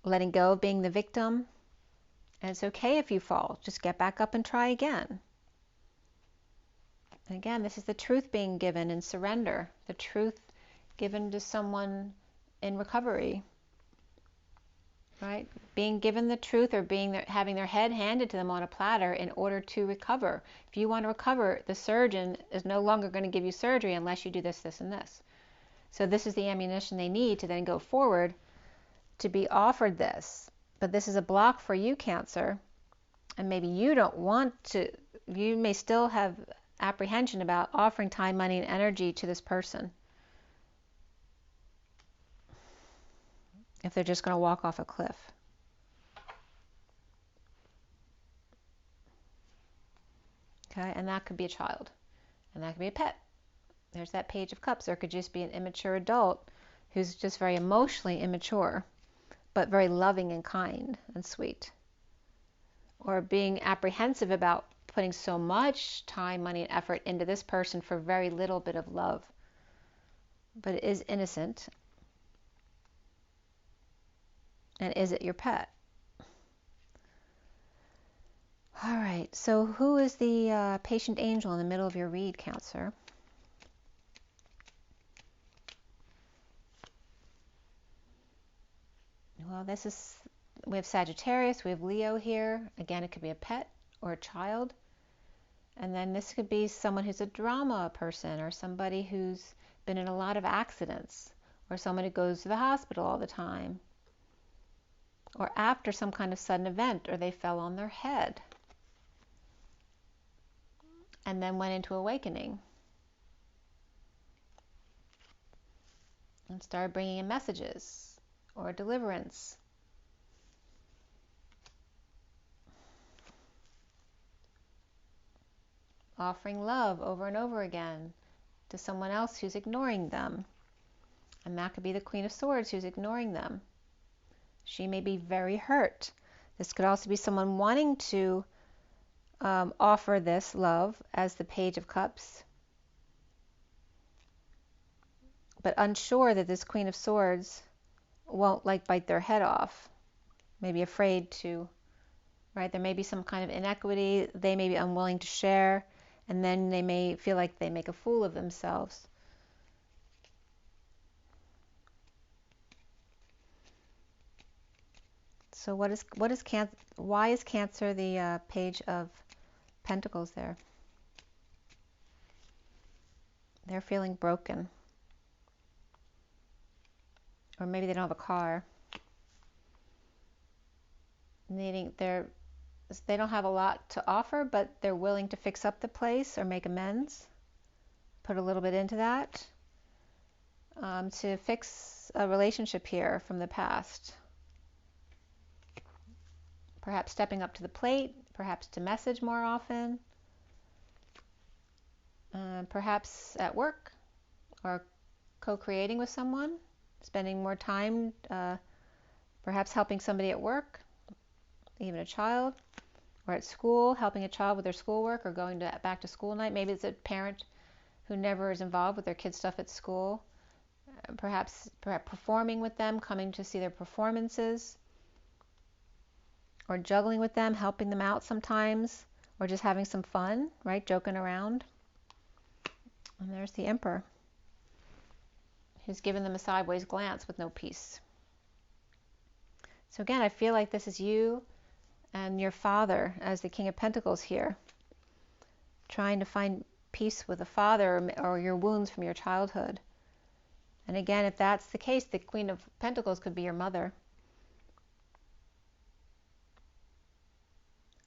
letting go of being the victim. And it's okay if you fall, just get back up and try again. And again, this is the truth being given in surrender, the truth given to someone in recovery, right? Being given the truth, or having their head handed to them on a platter in order to recover. If you want to recover, the surgeon is no longer going to give you surgery unless you do this, this, and this. So this is the ammunition they need to then go forward to be offered this. But this is a block for you, Cancer, and maybe you don't want to, you may still have apprehension about offering time, money, and energy to this person if they're just going to walk off a cliff. Okay, and that could be a child, and that could be a pet. There's that Page of Cups. Or it could just be an immature adult who's just very emotionally immature, but very loving and kind and sweet. Or being apprehensive about putting so much time, money, and effort into this person for very little bit of love. But it is innocent. And is it your pet? All right, so who is the patient angel in the middle of your read, Cancer? Well, we have Sagittarius, we have Leo here. Again, it could be a pet or a child. And then this could be someone who's a drama person, or somebody who's been in a lot of accidents, or someone who goes to the hospital all the time, or after some kind of sudden event, or they fell on their head and then went into awakening and started bringing in messages or deliverance. Offering love over and over again to someone else who's ignoring them. And that could be the Queen of Swords who's ignoring them. She may be very hurt. This could also be someone wanting to offer this love as the Page of Cups, but unsure that this Queen of Swords won't bite their head off. Maybe afraid to, right? There may be some kind of inequity. They may be unwilling to share, and then they may feel like they make a fool of themselves. So why is Cancer the Page of Pentacles there? They're feeling broken. Or maybe they don't have a car. They don't have a lot to offer, but they're willing to fix up the place or make amends. Put a little bit into that to fix a relationship here from the past. Perhaps stepping up to the plate, perhaps to message more often, perhaps at work or co-creating with someone, spending more time, perhaps helping somebody at work, even a child, or at school, helping a child with their schoolwork or going back to school night. Maybe it's a parent who never is involved with their kids' stuff at school, perhaps performing with them, coming to see their performances, or juggling with them, helping them out sometimes, or just having some fun, right? Joking around. And there's the Emperor, who's given them a sideways glance with no peace. So again, I feel like this is you and your father as the King of Pentacles here, trying to find peace with a father, or your wounds from your childhood. And again, if that's the case, the Queen of Pentacles could be your mother.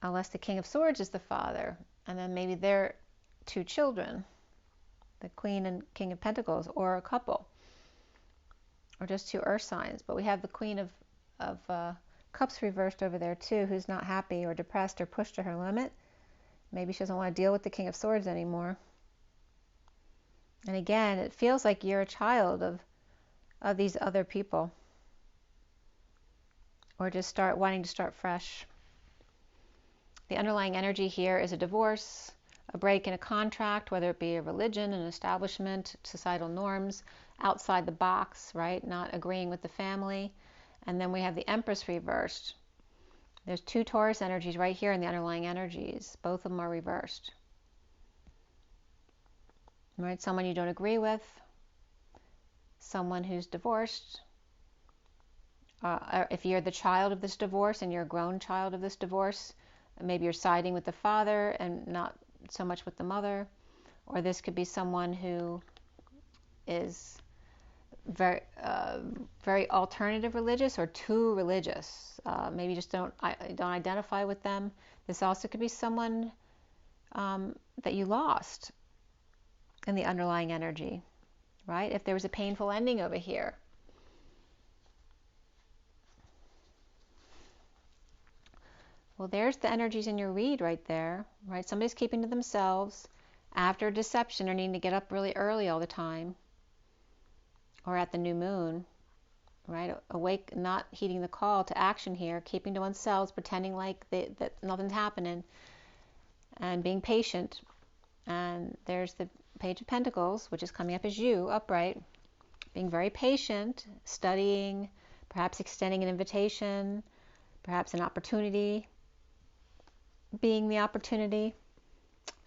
Unless the King of Swords is the father, and then maybe they're two children, the Queen and King of Pentacles, or a couple, or just two earth signs. But we have the Queen of Cups reversed over there too, who's not happy or depressed or pushed to her limit. Maybe she doesn't want to deal with the King of Swords anymore. And again, it feels like you're a child of these other people, or just wanting to start fresh. The underlying energy here is a divorce, a break in a contract, whether it be a religion, an establishment, societal norms, outside the box, right? Not agreeing with the family. And then we have the Empress reversed. There's two Taurus energies right here in the underlying energies. Both of them are reversed. Right? Someone you don't agree with, someone who's divorced. If you're the child of this divorce and you're a grown child of this divorce, maybe you're siding with the father and not so much with the mother. Or this could be someone who is very alternative religious, or too religious. Maybe just don't identify with them. This also could be someone that you lost in the underlying energy, right? If there was a painful ending over here. Well, there's the energies in your read right there, right? Somebody's keeping to themselves after a deception, or needing to get up really early all the time, or at the new moon, right? Awake, not heeding the call to action here, keeping to oneself, pretending like that nothing's happening, and being patient. And there's the Page of Pentacles, which is coming up as you, upright, being very patient, studying, perhaps extending an invitation, perhaps an opportunity, being the opportunity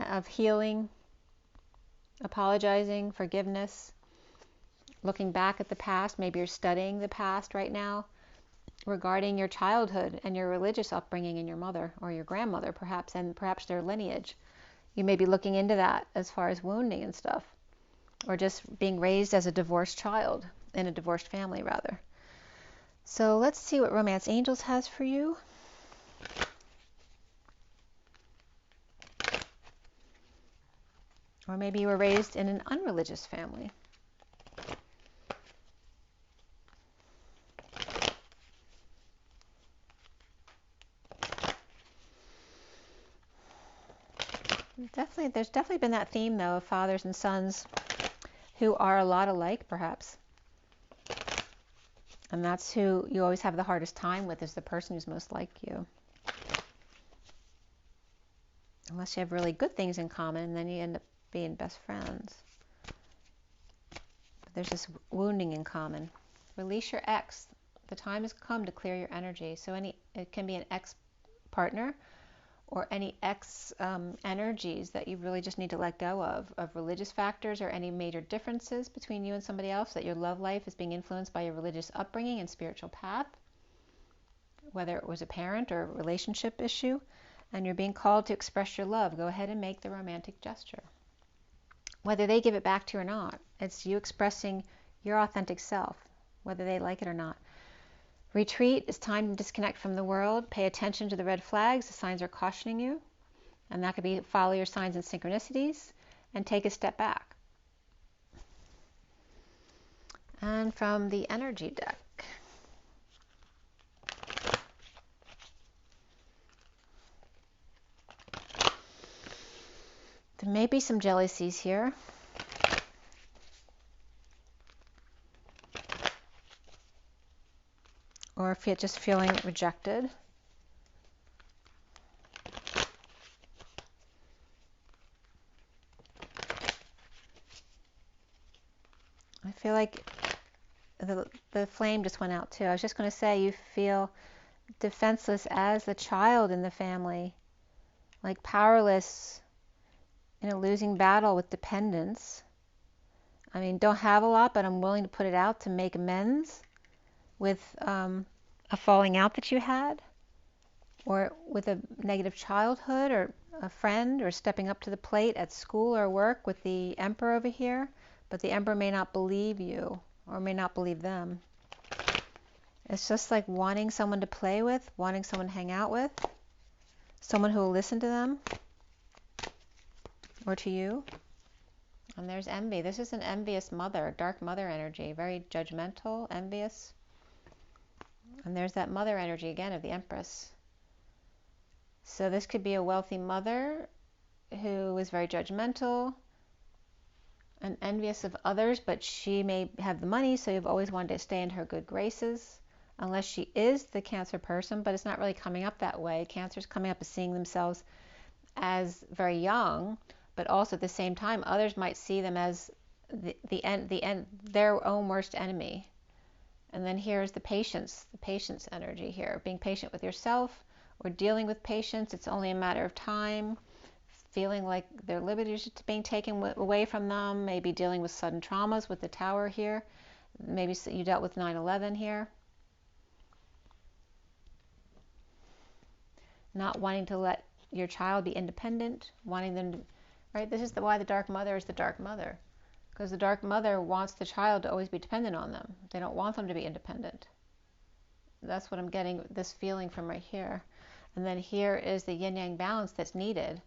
of healing, apologizing, forgiveness, looking back at the past. Maybe you're studying the past right now regarding your childhood and your religious upbringing and your mother or your grandmother perhaps, and perhaps their lineage. You may be looking into that as far as wounding and stuff, or just being raised as a divorced child, in a divorced family rather. So let's see what Romance Angels has for you. Or maybe you were raised in an unreligious family. There's definitely been that theme, though, of fathers and sons who are a lot alike, perhaps. And that's who you always have the hardest time with, is the person who's most like you. Unless you have really good things in common, then you end up being best friends. But there's this wounding in common. Release your ex. The time has come to clear your energy. So it can be an ex-partner, or any energies that you really just need to let go of religious factors, or any major differences between you and somebody else, that your love life is being influenced by your religious upbringing and spiritual path, whether it was a parent or a relationship issue, and you're being called to express your love. Go ahead and make the romantic gesture. Whether they give it back to you or not, it's you expressing your authentic self, whether they like it or not. Retreat. It's time to disconnect from the world. Pay attention to the red flags. The signs are cautioning you. And that could be follow your signs and synchronicities and take a step back. And from the energy deck, there may be some jealousies here. Or if you're just feeling rejected. I feel like the flame just went out too. I was just going to say you feel defenseless as the child in the family, like powerless in a losing battle with dependence. I mean, don't have a lot, but I'm willing to put it out to make amends with a falling out that you had, or with a negative childhood, or a friend, or stepping up to the plate at school or work with the Emperor over here. But the Emperor may not believe you, or may not believe them. It's just like wanting someone to play with, wanting someone to hang out with, someone who will listen to them, or to you. And there's envy. This is an envious mother, dark mother energy, very judgmental, envious. And there's that mother energy again of the Empress. So this could be a wealthy mother who is very judgmental and envious of others, but she may have the money, so you've always wanted to stay in her good graces, unless she is the Cancer person, but it's not really coming up that way. Cancer's coming up as seeing themselves as very young, but also at the same time, others might see them as the end, their own worst enemy. And then here's the patience energy here, being patient with yourself, or dealing with patience. It's only a matter of time, feeling like their liberties are being taken away from them, maybe dealing with sudden traumas with the Tower here. Maybe you dealt with 9/11 here. Not wanting to let your child be independent, wanting them to, right? This is why the Dark Mother is the Dark Mother. Because the Dark Mother wants the child to always be dependent on them. They don't want them to be independent. That's what I'm getting, this feeling from right here. And then here is the yin-yang balance that's needed.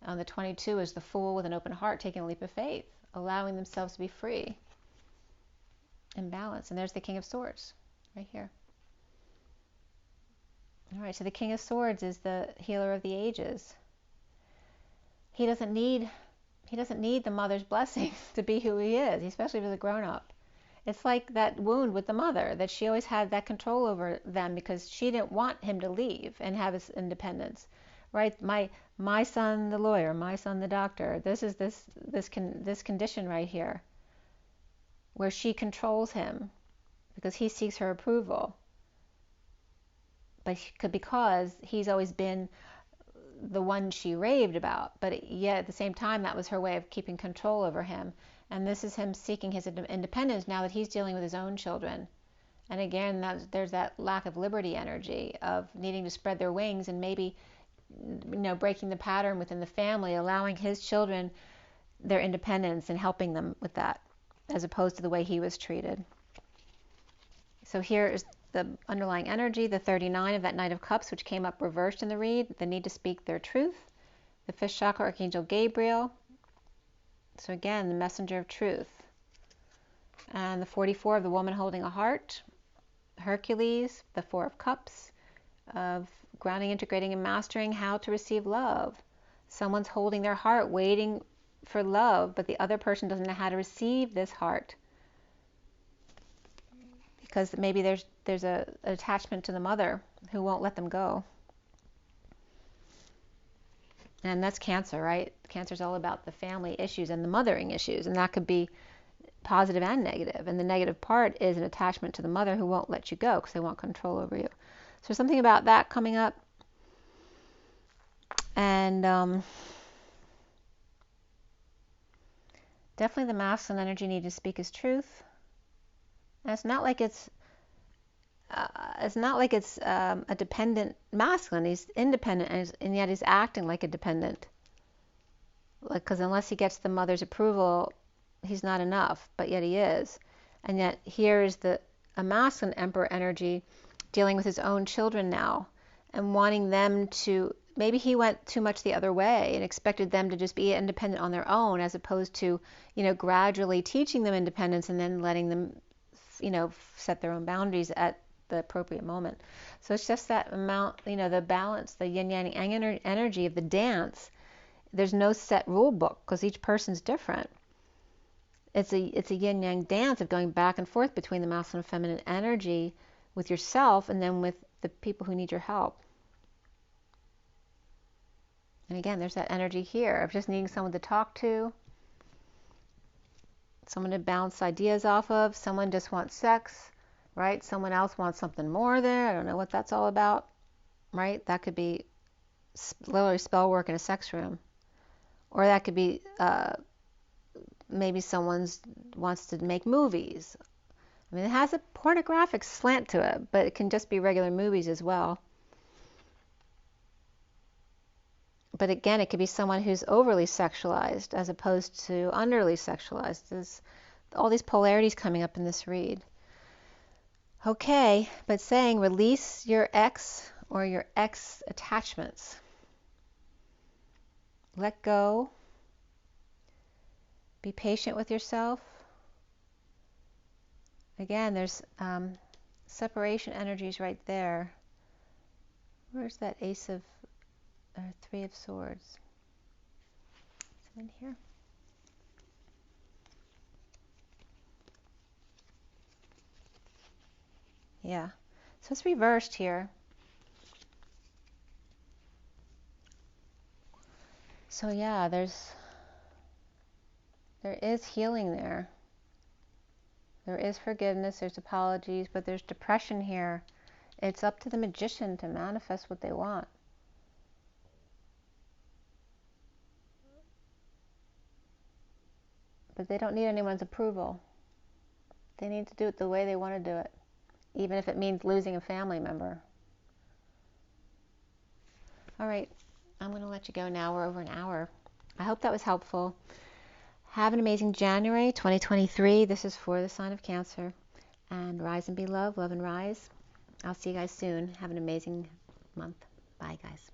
The 22 is the Fool with an open heart, taking a leap of faith, allowing themselves to be free and balanced. And there's the King of Swords right here. All right, so the King of Swords is the healer of the ages. He doesn't need the mother's blessing to be who he is, especially as a grown-up. It's like that wound with the mother, that she always had that control over them because she didn't want him to leave and have his independence, right? My son, the lawyer, my son, the doctor. This is this condition right here, where she controls him because he seeks her approval, but because he's always been the one she raved about, but yet at the same time that was her way of keeping control over him. And this is him seeking his independence now that he's dealing with his own children. And again, there's that lack of liberty energy of needing to spread their wings and maybe, breaking the pattern within the family, allowing his children their independence and helping them with that, as opposed to the way he was treated. So here is the underlying energy, the 39 of that Knight of Cups, which came up reversed in the read, the need to speak their truth, the 5th chakra, Archangel Gabriel. So again, the messenger of truth. And the 44 of the woman holding a heart, Hercules, the 4 of Cups, of grounding, integrating, and mastering how to receive love. Someone's holding their heart, waiting for love, but the other person doesn't know how to receive this heart. Because maybe there's an attachment to the mother who won't let them go. And that's Cancer, right? Cancer's all about the family issues and the mothering issues, and that could be positive and negative. And the negative part is an attachment to the mother who won't let you go because they want control over you. So something about that coming up. And definitely the masculine energy need to speak his truth. And it's not like it's a dependent masculine. He's independent, and yet he's acting like a dependent. Because unless he gets the mother's approval, he's not enough. But yet he is. And yet here is a masculine Emperor energy, dealing with his own children now, and wanting them to. Maybe he went too much the other way and expected them to just be independent on their own, as opposed to, gradually teaching them independence and then letting them, set their own boundaries at the appropriate moment. So it's just that amount, the balance, the yin-yang energy of the dance. There's no set rule book because each person's different. It's a yin-yang dance of going back and forth between the masculine and feminine energy with yourself and then with the people who need your help. And again, there's that energy here of just needing someone to talk to, someone to bounce ideas off of. Someone just wants sex, right? Someone else wants something more there. I don't know what that's all about, right? That could be literally spell work in a sex room. Or that could be maybe someone wants to make movies. I mean, it has a pornographic slant to it, but it can just be regular movies as well. But again, it could be someone who's overly sexualized as opposed to underly sexualized. There's all these polarities coming up in this read. Okay, but saying release your ex or your ex attachments. Let go. Be patient with yourself. Again, there's separation energies right there. Where's that Ace of, or Three of Swords? Is it in here? Yeah. So it's reversed here. So yeah, there is healing there. There is forgiveness, there's apologies, but there's depression here. It's up to the magician to manifest what they want. But they don't need anyone's approval. They need to do it the way they want to do it, even if it means losing a family member. All right, I'm going to let you go now. We're over an hour. I hope that was helpful. Have an amazing January 2023. This is for the sign of Cancer. And rise and be love, love and rise. I'll see you guys soon. Have an amazing month. Bye, guys.